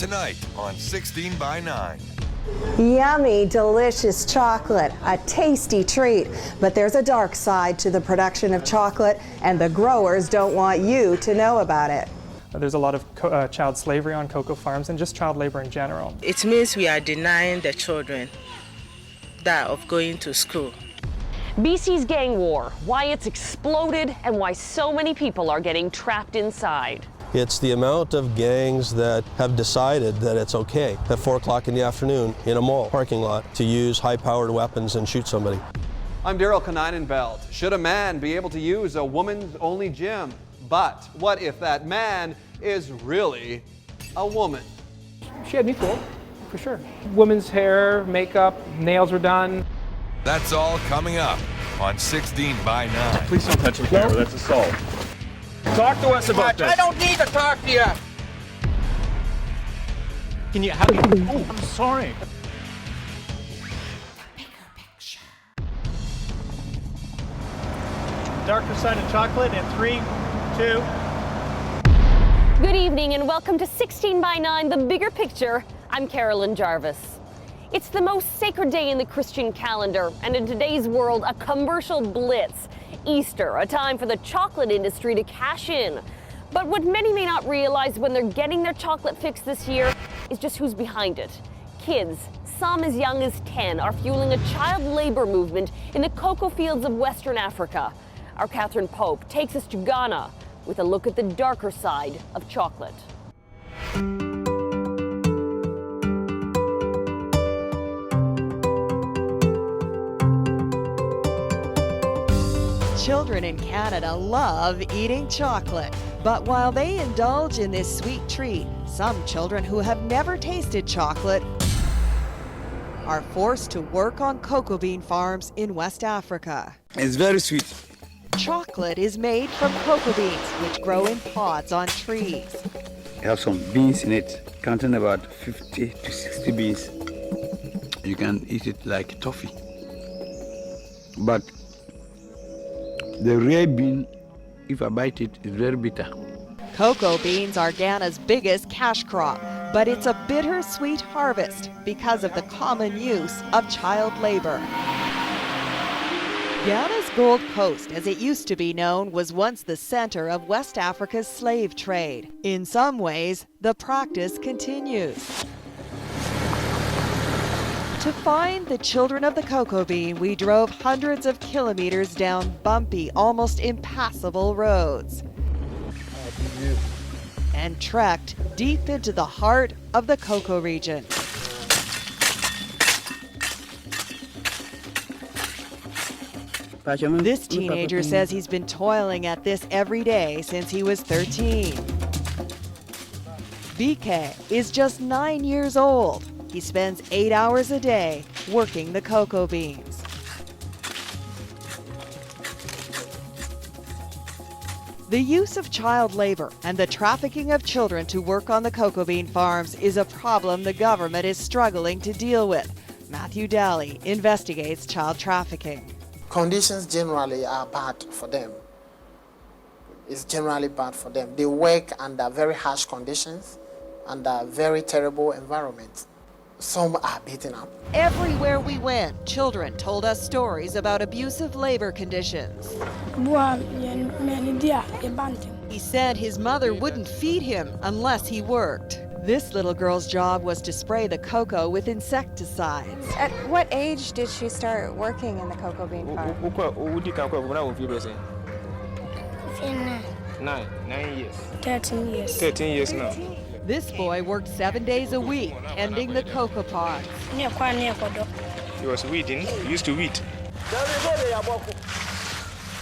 tonight on 16 by 9. Yummy, delicious chocolate, a tasty treat. But there's a dark side to the production of chocolate, and the growers don't want you to know about it. There's a lot of child slavery on cocoa farms and just child labor in general. It means we are denying the children that of going to school. BC's gang war, why it's exploded and why so many people are getting trapped inside. It's the amount of gangs that have decided that it's okay at 4 o'clock in the afternoon in a mall parking lot to use high-powered weapons and shoot somebody. I'm Daryl Kaneinenbelt. Should a man be able to use a woman's-only gym? But what if that man is really a woman? She had me fooled, for sure. Women's hair, makeup, nails were done. That's all coming up on 16 by 9. Please don't touch the camera, that's assault. Talk to us about this. I don't need to talk to you. Can you have me? Oh, I'm sorry. Darker side of chocolate in 3, 2. Good evening and welcome to 16 by 9, The Bigger Picture. I'm Carolyn Jarvis. It's the most sacred day in the Christian calendar, and in today's world, a commercial blitz. Easter, a time for the chocolate industry to cash in. But what many may not realize when they're getting their chocolate fix this year is just who's behind it. Kids, some as young as 10, are fueling a child labor movement in the cocoa fields of Western Africa. Our Catherine Pope takes us to Ghana with a look at the darker side of chocolate. Children in Canada love eating chocolate, but while they indulge in this sweet treat, some children who have never tasted chocolate are forced to work on cocoa bean farms in West Africa. It's very sweet. Chocolate is made from cocoa beans, which grow in pods on trees. You have some beans in it, counting about 50 to 60 beans. You can eat it like toffee. But the rare bean, if I bite it, is very bitter. Cocoa beans are Ghana's biggest cash crop, but it's a bittersweet harvest because of the common use of child labor. Ghana's Gold Coast, as it used to be known, was once the center of West Africa's slave trade. In some ways, the practice continues. To find the children of the cocoa bean, we drove hundreds of kilometers down bumpy, almost impassable roads and trekked deep into the heart of the cocoa region. This teenager says he's been toiling at this every day since he was 13. BK is just 9 years old. He spends 8 hours a day working the cocoa beans. The use of child labor and the trafficking of children to work on the cocoa bean farms is a problem the government is struggling to deal with. Matthew Daly investigates child trafficking. Conditions generally are bad for them. It's generally bad for them. They work under very harsh conditions, under very terrible environments. Some are beaten up. Everywhere we went, children told us stories about abusive labor conditions. He said his mother wouldn't feed him unless he worked. This little girl's job was to spray the cocoa with insecticides. At what age did she start working in the cocoa bean farm? 9 years. 13 years. 13 years now. This boy worked 7 days a week, tending the cocoa pods. He was weeding, he used to weed.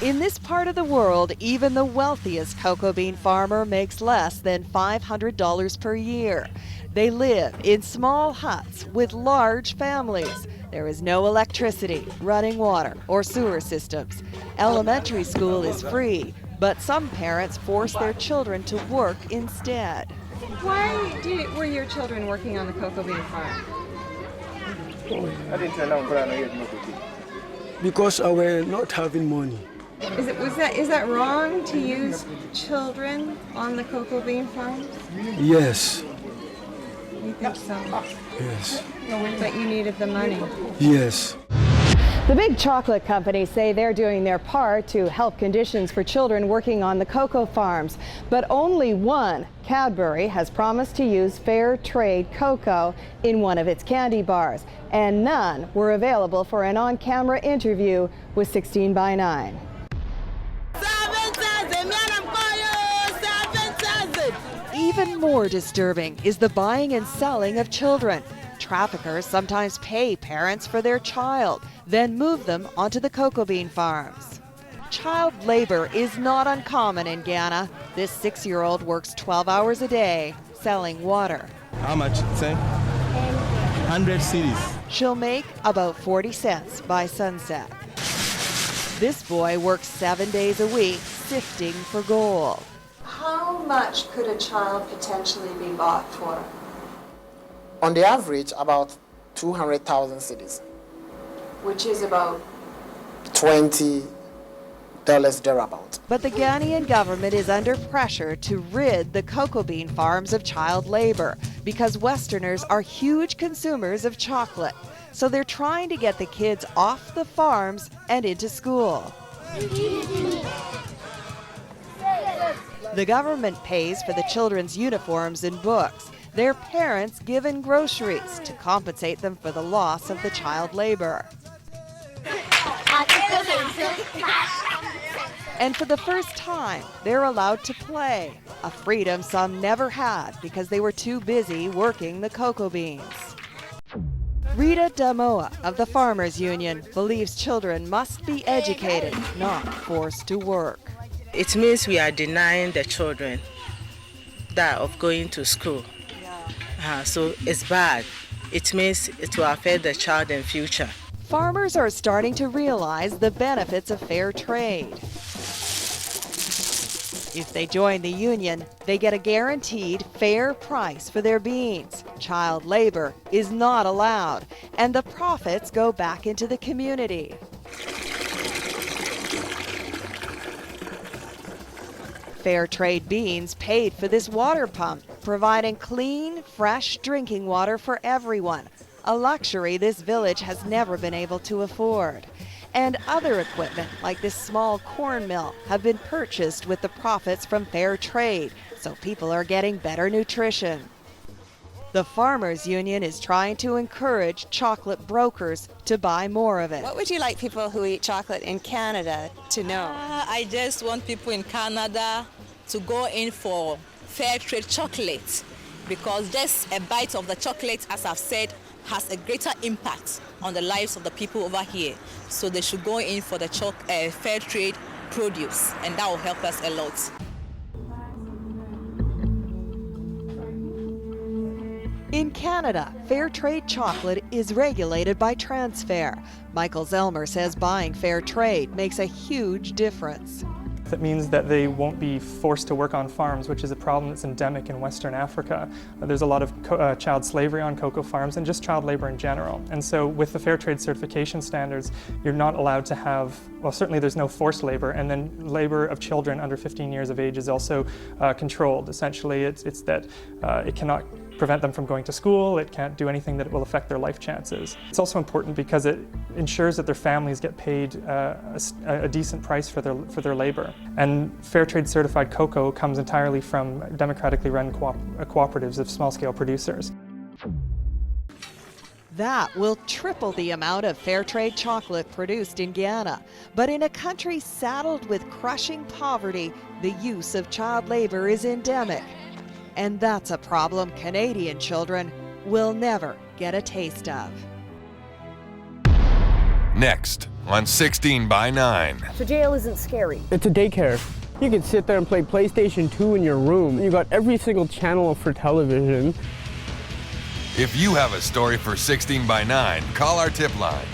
In this part of the world, even the wealthiest cocoa bean farmer makes less than $500 per year. They live in small huts with large families. There is no electricity, running water, or sewer systems. Elementary school is free, but some parents force their children to work instead. Why were your children working on the cocoa bean farm? Because I were not having money. Is that wrong to use children on the cocoa bean farms? Yes. think so. Yes. But you needed the money. Yes. The big chocolate companies say they're doing their part to help conditions for children working on the cocoa farms. But only one, Cadbury, has promised to use fair trade cocoa in one of its candy bars. And none were available for an on-camera interview with 16 by 9. Even more disturbing is the buying and selling of children. Traffickers sometimes pay parents for their child, then move them onto the cocoa bean farms. Child labor is not uncommon in Ghana. This 6-year-old works 12 hours a day selling water. How much? Say 100 cedis. She'll make about 40 cents by sunset. This boy works 7 days a week sifting for gold. How much could a child potentially be bought for? On the average, about 200,000 cedis. Which is about $20 thereabout. But the Ghanaian government is under pressure to rid the cocoa bean farms of child labor because Westerners are huge consumers of chocolate. So they're trying to get the kids off the farms and into school. The government pays for the children's uniforms and books. Their parents give in groceries to compensate them for the loss of the child labor. And for the first time, they're allowed to play, a freedom some never had because they were too busy working the cocoa beans. Rita Damoa of the Farmers Union believes children must be educated, not forced to work. It means we are denying the children that of going to school. So it's bad. It means it will affect the child in future. Farmers are starting to realize the benefits of fair trade. If they join the union, they get a guaranteed fair price for their beans. Child labor is not allowed, and the profits go back into the community. Fair trade beans paid for this water pump, providing clean, fresh drinking water for everyone, a luxury this village has never been able to afford. And other equipment, like this small corn mill, have been purchased with the profits from fair trade, so people are getting better nutrition. The Farmers Union is trying to encourage chocolate brokers to buy more of it. What would you like people who eat chocolate in Canada to know? I just want people in Canada to go in for fair trade chocolate, because just a bite of the chocolate, as I've said, has a greater impact on the lives of the people over here. So they should go in for the fair trade produce, and that will help us a lot. In Canada, fair trade chocolate is regulated by Transfair. Michael Zelmer says buying fair trade makes a huge difference. That means that they won't be forced to work on farms, which is a problem that's endemic in Western Africa. There's a lot of child slavery on cocoa farms and just child labor in general. And so with the fair trade certification standards, you're not allowed to have, well, certainly there's no forced labor, and then labor of children under 15 years of age is also controlled. Essentially, it's that it cannot prevent them from going to school, it can't do anything that will affect their life chances. It's also important because it ensures that their families get paid a decent price for their labor. And fair trade certified cocoa comes entirely from democratically run cooperatives of small-scale producers. That will triple the amount of fair trade chocolate produced in Ghana. But in a country saddled with crushing poverty, the use of child labor is endemic. And that's a problem Canadian children will never get a taste of. Next on 16 by 9. So jail isn't scary. It's a daycare. You can sit there and play PlayStation 2 in your room. You got every single channel for television. If you have a story for 16 by 9, call our tip line